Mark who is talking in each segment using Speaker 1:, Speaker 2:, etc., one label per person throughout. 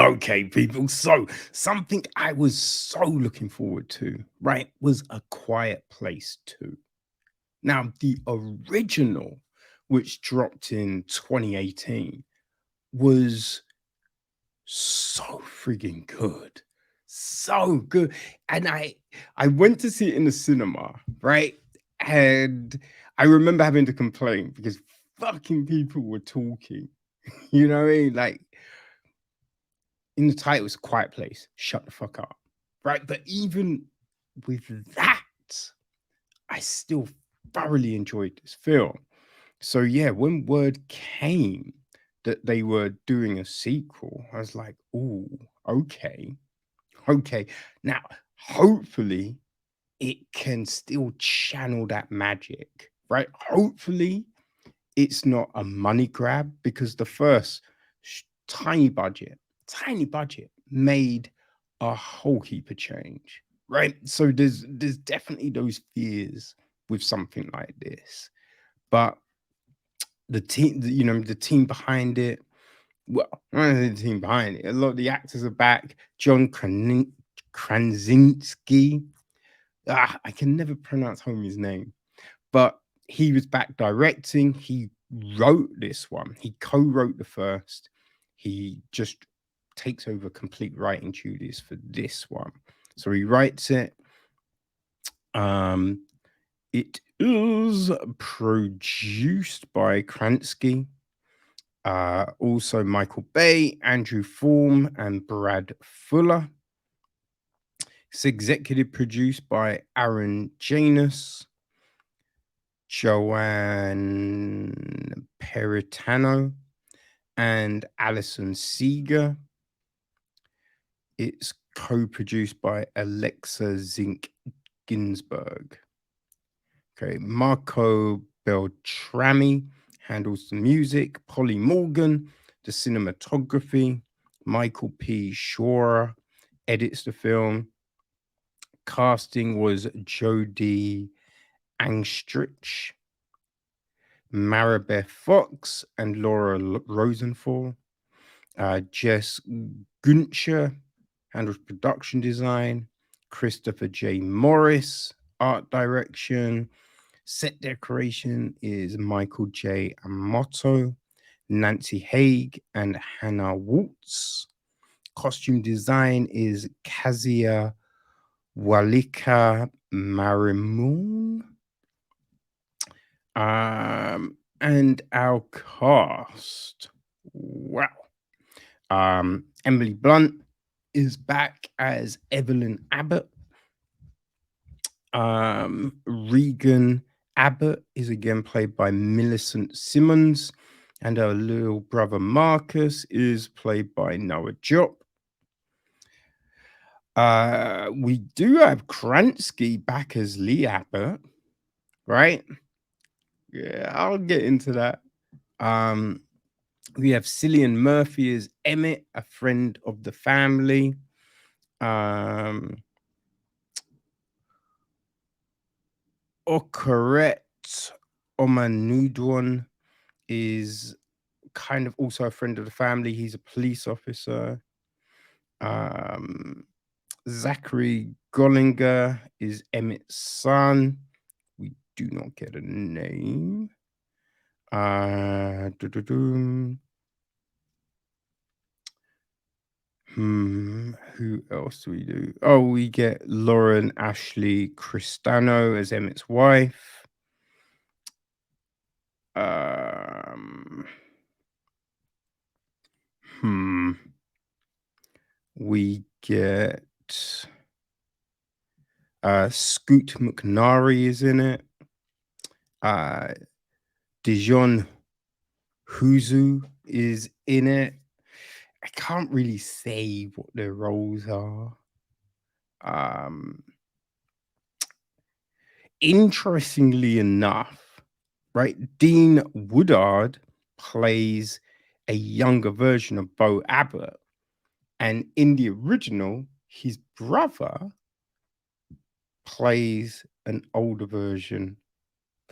Speaker 1: Okay, people. So, something I was so looking forward to, right, was A Quiet Place 2. Now, the original, which dropped in 2018, was so frigging good. So good. And I went to see it in the cinema, right? And I remember having to complain because fucking people were talking. You know what I mean? Like in the title, it's a quiet place. Shut the fuck up. Right. But even with that, I still thoroughly enjoyed this film. So yeah, when word came that they were doing a sequel, I was like, "Oh, okay, okay." Now, hopefully, it can still channel that magic, right? Hopefully, it's not a money grab because the first tiny budget made a whole heap of change, right? So there's definitely those fears with something like this, but the team behind it. Well, not the team behind it. A lot of the actors are back. John Krasinski. I can never pronounce homie's name, but he was back directing. He wrote this one. He co-wrote the first. He just takes over complete writing duties for this one. So he writes it. Um, it is produced by Kransky. Also Michael Bay, Andrew Form, and Brad Fuller. It's executive produced by Aaron Janus, Joanne Peritano, and Alison Seeger. It's co-produced by Alexa Zink Ginsburg. Okay, Marco Beltrami handles the music, Polly Morgan, the cinematography, Michael P. Shore edits the film. Casting was Jodie Angstrich, Maribeth Fox, and Laura Rosenthal. Jess Guncher handles production design. Christopher J. Morris, art direction. Set decoration is Michael J. Amato, Nancy Haig, and Hannah Waltz. Costume design is Kazia Walika Marimun. And our cast. Wow. Emily Blunt is back as Evelyn Abbott. Regan Abbott is again played by Millicent Simmonds, and her little brother Marcus is played by Noah Jupe. We do have Kransky back as Lee Abbott, right? Yeah, I'll get into that. We have Cillian Murphy as Emmett, a friend of the family. Okoret Omanudwan is kind of also a friend of the family. He's a police officer. Zachary Gollinger is Emmett's son. We do not get a name. Who else do we do? Oh, we get Lauren Ashley Cristano as Emmett's wife. We get Scoot McNary is in it. Dijon Huzu is in it. I can't really say what their roles are. Interestingly enough, right, Dean Woodard plays a younger version of Bo Abbott, and in the original, his brother plays an older version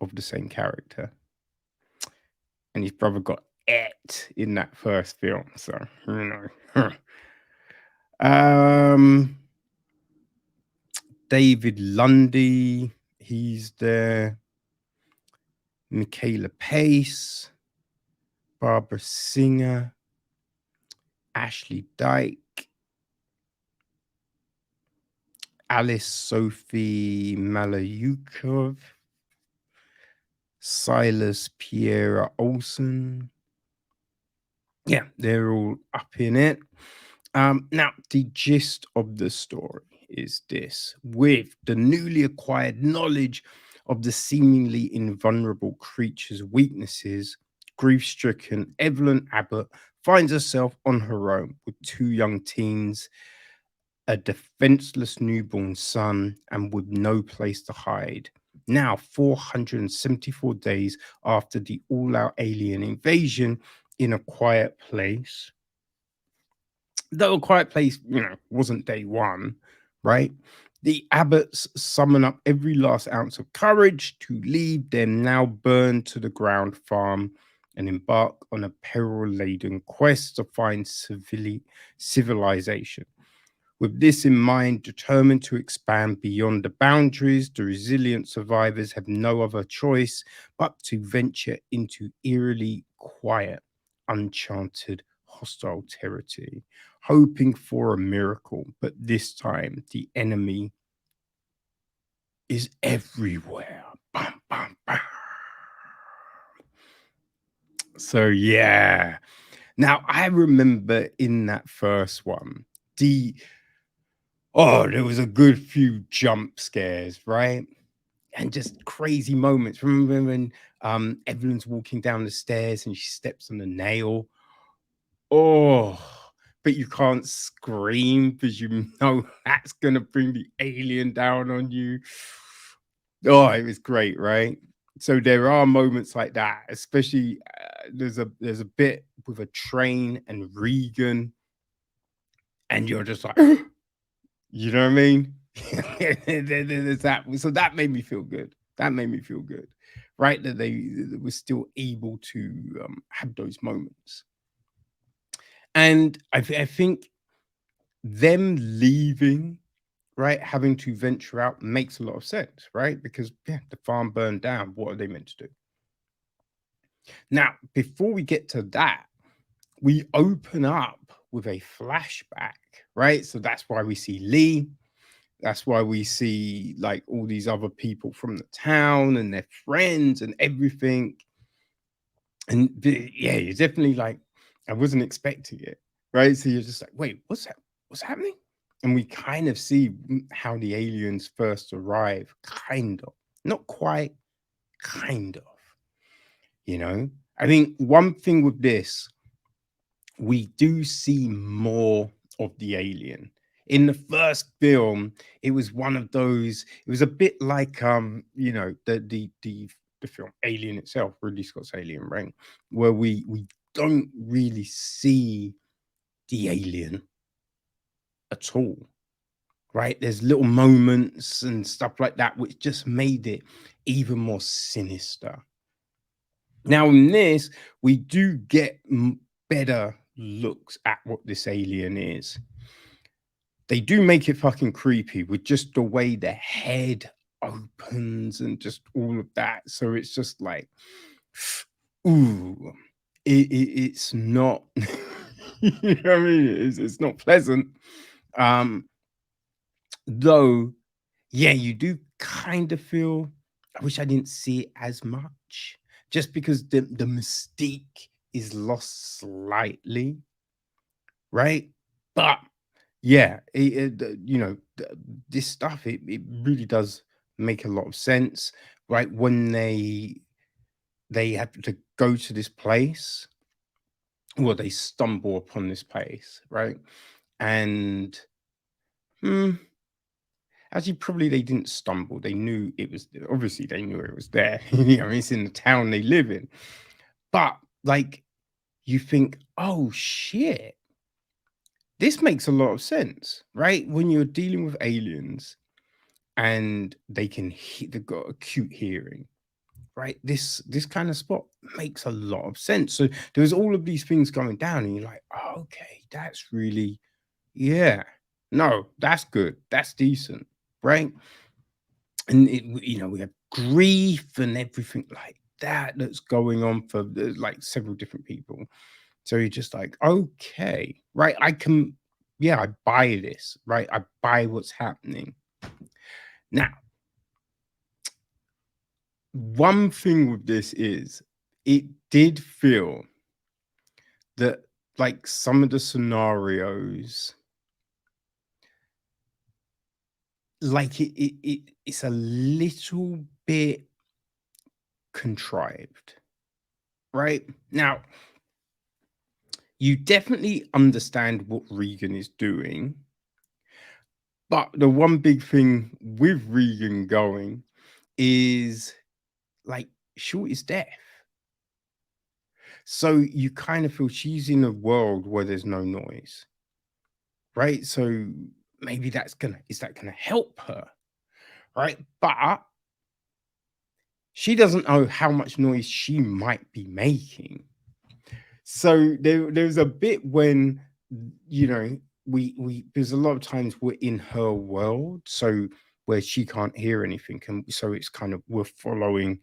Speaker 1: of the same character, and his brother got it in that first film. So Um, David Lundy, he's there. Michaela Pace, Barbara Singer, Ashley Dyke, Alice Sophie Malayukov, Silas Piera Olsen. Yeah, they're all up in it. Now, the gist of the story is this: with the newly acquired knowledge of the seemingly invulnerable creature's weaknesses, grief stricken Evelyn Abbott finds herself on her own with two young teens, a defenseless newborn son, and with no place to hide. Now, 474 days after the all out alien invasion in a quiet place, though a quiet place, wasn't day one, right? The Abbotts summon up every last ounce of courage to leave their now burned to the ground farm and embark on a peril laden quest to find civilization. With this in mind, determined to expand beyond the boundaries, the resilient survivors have no other choice but to venture into eerily quiet, uncharted, hostile territory, hoping for a miracle. But this time, the enemy is everywhere. Bum, bum, bum. So, yeah. Now, I remember in that first one, there was a good few jump scares, right? And just crazy moments. Remember when Evelyn's walking down the stairs and she steps on a nail? Oh, but you can't scream because you know that's gonna bring the alien down on you. Oh, it was great, right? So there are moments like that, especially there's a bit with a train and Regan, and you're just like, you know what I mean? There's that. So that made me feel good. That made me feel good, right? That they were still able to have those moments. And I think them leaving, right, having to venture out makes a lot of sense, right? Because yeah, the farm burned down. What are they meant to do? Now, before we get to that, we open up with a flashback, right? So that's why we see Lee. That's why we see like all these other people from the town and their friends and everything. And yeah, you're definitely like, I wasn't expecting it, right? So you're just like, wait, what's that? What's happening? And we kind of see how the aliens first arrive, kind of, not quite, kind of. I think one thing with this, we do see more of the alien. In the first film, it was one of those, it was a bit like the film Alien itself, Ridley Scott's Alien, right? Where we don't really see the alien at all. Right? There's little moments and stuff like that which just made it even more sinister. Now, in this, we do get better looks at what this alien is. They do make it fucking creepy with just the way the head opens and just all of that. So it's just like, ooh, it's not, you know what I mean? It's not pleasant. Um, though, yeah, you do kind of feel, I wish I didn't see it as much just because the mystique is lost slightly, right? But yeah, this stuff, it really does make a lot of sense, right? When they have to go to this place, well, they stumble upon this place, right? And hmm, actually, probably they didn't stumble. They knew it was, obviously they knew it was there. It's in the town they live in. But like, you think, oh shit, this makes a lot of sense, right? When you're dealing with aliens and they've got acute hearing, right? This kind of spot makes a lot of sense. So there's all of these things going down, and you're like, oh, okay, that's really Yeah. No, that's good. That's decent, right? And we have grief and everything like that that's going on for like several different people. So you're just like, okay, right? Yeah, I buy this, right? I buy what's happening. Now, one thing with this is it did feel that like some of the scenarios, like it's a little bit contrived, right? Now, you definitely understand what Regan is doing, but the one big thing with Regan going is like short is deaf. So you kind of feel she's in a world where there's no noise, right? So maybe is that gonna help her, right? But she doesn't know how much noise she might be making. So there's a bit when you know we there's a lot of times we're in her world, so where she can't hear anything, and so it's kind of we're following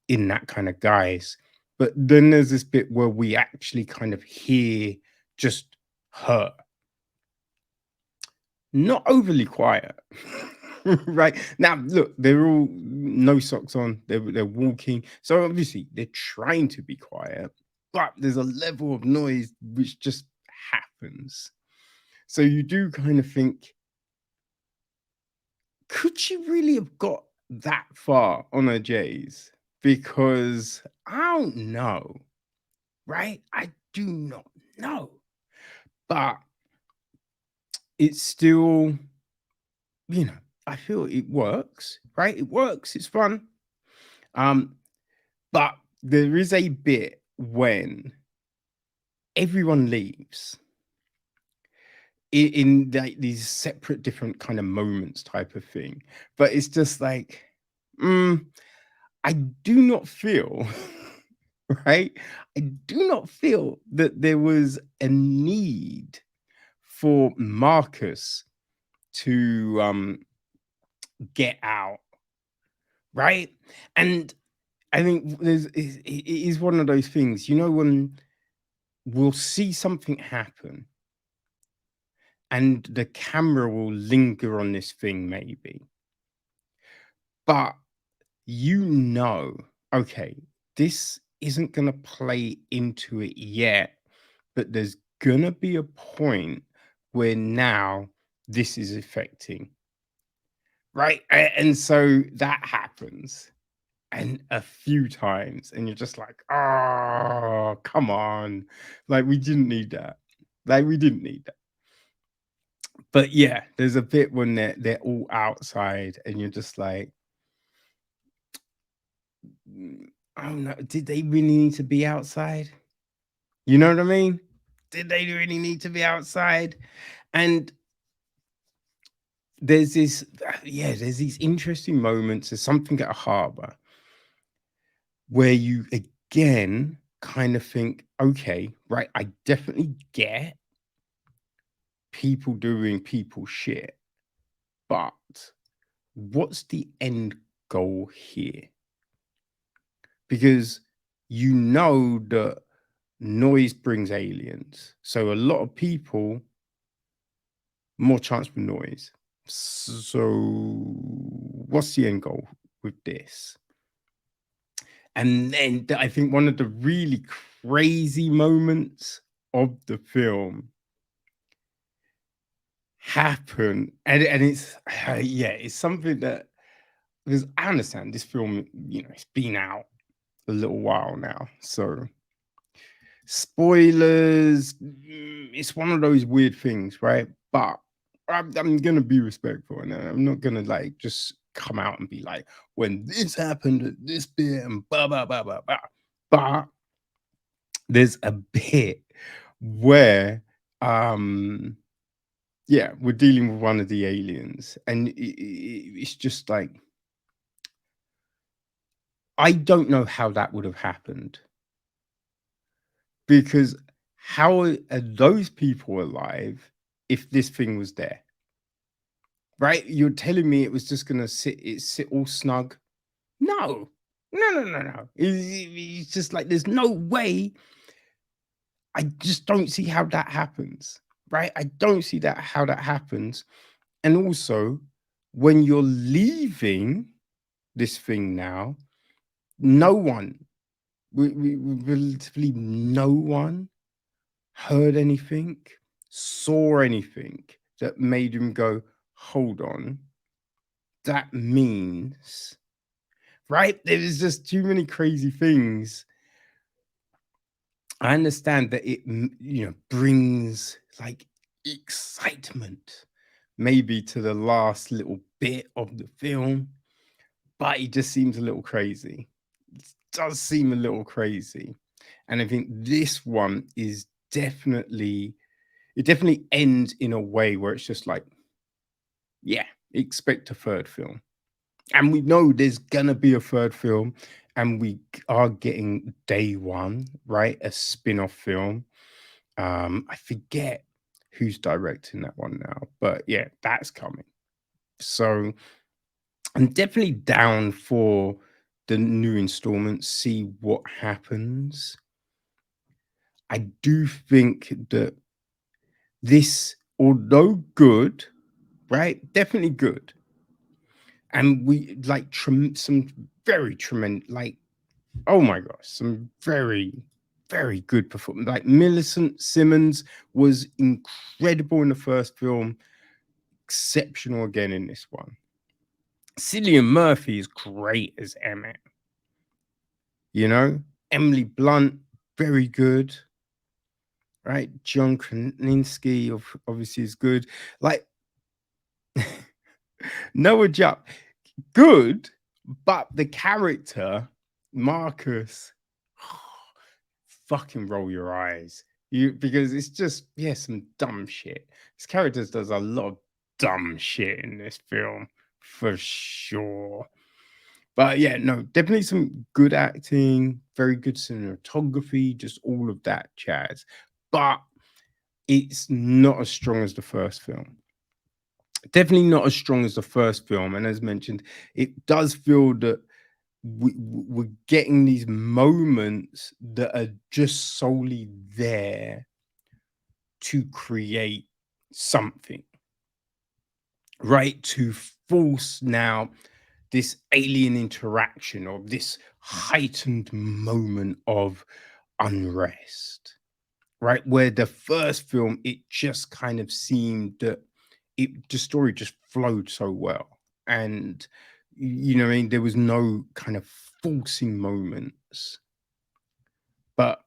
Speaker 1: in that kind of guise. But then there's this bit where we actually kind of hear just her, not overly quiet. Right now, look, they're all no socks on. They're walking, so obviously they're trying to be quiet, but there's a level of noise which just happens. So you do kind of think, could she really have got that far on her J's? Because I don't know, right? I do not know, but it's still, you know, I feel it works, right? It works. It's fun. Um, but there is a bit when everyone leaves in like these separate different kind of moments type of thing. But it's just like, mm, I do not feel right. I do not feel that there was a need for Marcus to get out, right? And I think it is one of those things, when we'll see something happen and the camera will linger on this thing, maybe, but okay, this isn't going to play into it yet, but there's going to be a point where now this is affecting, right? And so that happens and a few times, and you're just like, oh, come on. Like, we didn't need that. Like, we didn't need that. But yeah, there's a bit when they're all outside, and you're just like, I don't know. Did they really need to be outside? You know what I mean? Did they really need to be outside? And there's these interesting moments. There's something at a harbor where you again kind of think, okay, right, I definitely get people doing people shit, but what's the end goal here? Because you know that noise brings aliens. So a lot of people, more chance for noise. So what's the end goal with this? And then I think one of the really crazy moments of the film happen, and it's yeah, it's something that, because I understand this film, it's been out a little while now, so spoilers, it's one of those weird things, right? But I'm gonna be respectful, and I'm not gonna like just come out and be like, when this happened at this bit and blah blah blah blah blah. But there's a bit where yeah, we're dealing with one of the aliens, and it's just like, I don't know how that would have happened, because how are those people alive if this thing was there, right? You're telling me it was just gonna sit all snug? No, no. It's just like there's no way. I just don't see how that happens, right? I don't see that how that happens. And also, when you're leaving this thing now, no one, relatively no one heard anything, saw anything that made him go, hold on, that means, right? There's just too many crazy things. I understand that it, brings like excitement maybe to the last little bit of the film, but it just seems a little crazy. It does seem a little crazy. And I think this one is definitely, it definitely ends in a way where it's just like, yeah, expect a third film. And we know there's gonna be a third film, and we are getting day one, right? A spin-off film. I forget who's directing that one now, but yeah, that's coming. So I'm definitely down for the new installment, see what happens. I do think that this, although good, right? Definitely good. And we like some very tremendous, like, oh my gosh, some very, very good performance. Like Millicent Simmonds was incredible in the first film, exceptional again in this one. Cillian Murphy is great as Emmett. Emily Blunt, very good. Right, John Krasinski obviously is good. Like Noah Jupe, good, but the character Marcus, fucking roll your eyes. Because it's just, yeah, some dumb shit. This character does a lot of dumb shit in this film, for sure. But yeah, no, definitely some good acting, very good cinematography, just all of that jazz. But it's not as strong as the first film. Definitely not as strong as the first film. And as mentioned, it does feel that we're getting these moments that are just solely there to create something, right? To force now this alien interaction or this heightened moment of unrest, right? Where the first film, it just kind of seemed that the story just flowed so well. And, what I mean? There was no kind of forcing moments. But,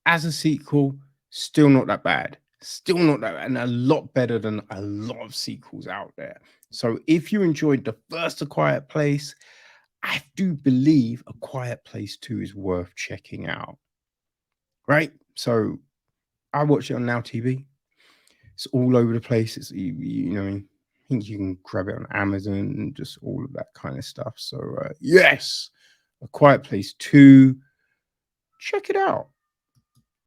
Speaker 1: as a sequel, still not that bad. Still not that bad, and a lot better than a lot of sequels out there. So if you enjoyed the first A Quiet Place, I do believe A Quiet Place 2 is worth checking out. Right? So I watched it on Now TV. It's all over the place. It's I think you can grab it on Amazon and just all of that kind of stuff. So yes, A Quiet Place 2. Check it out.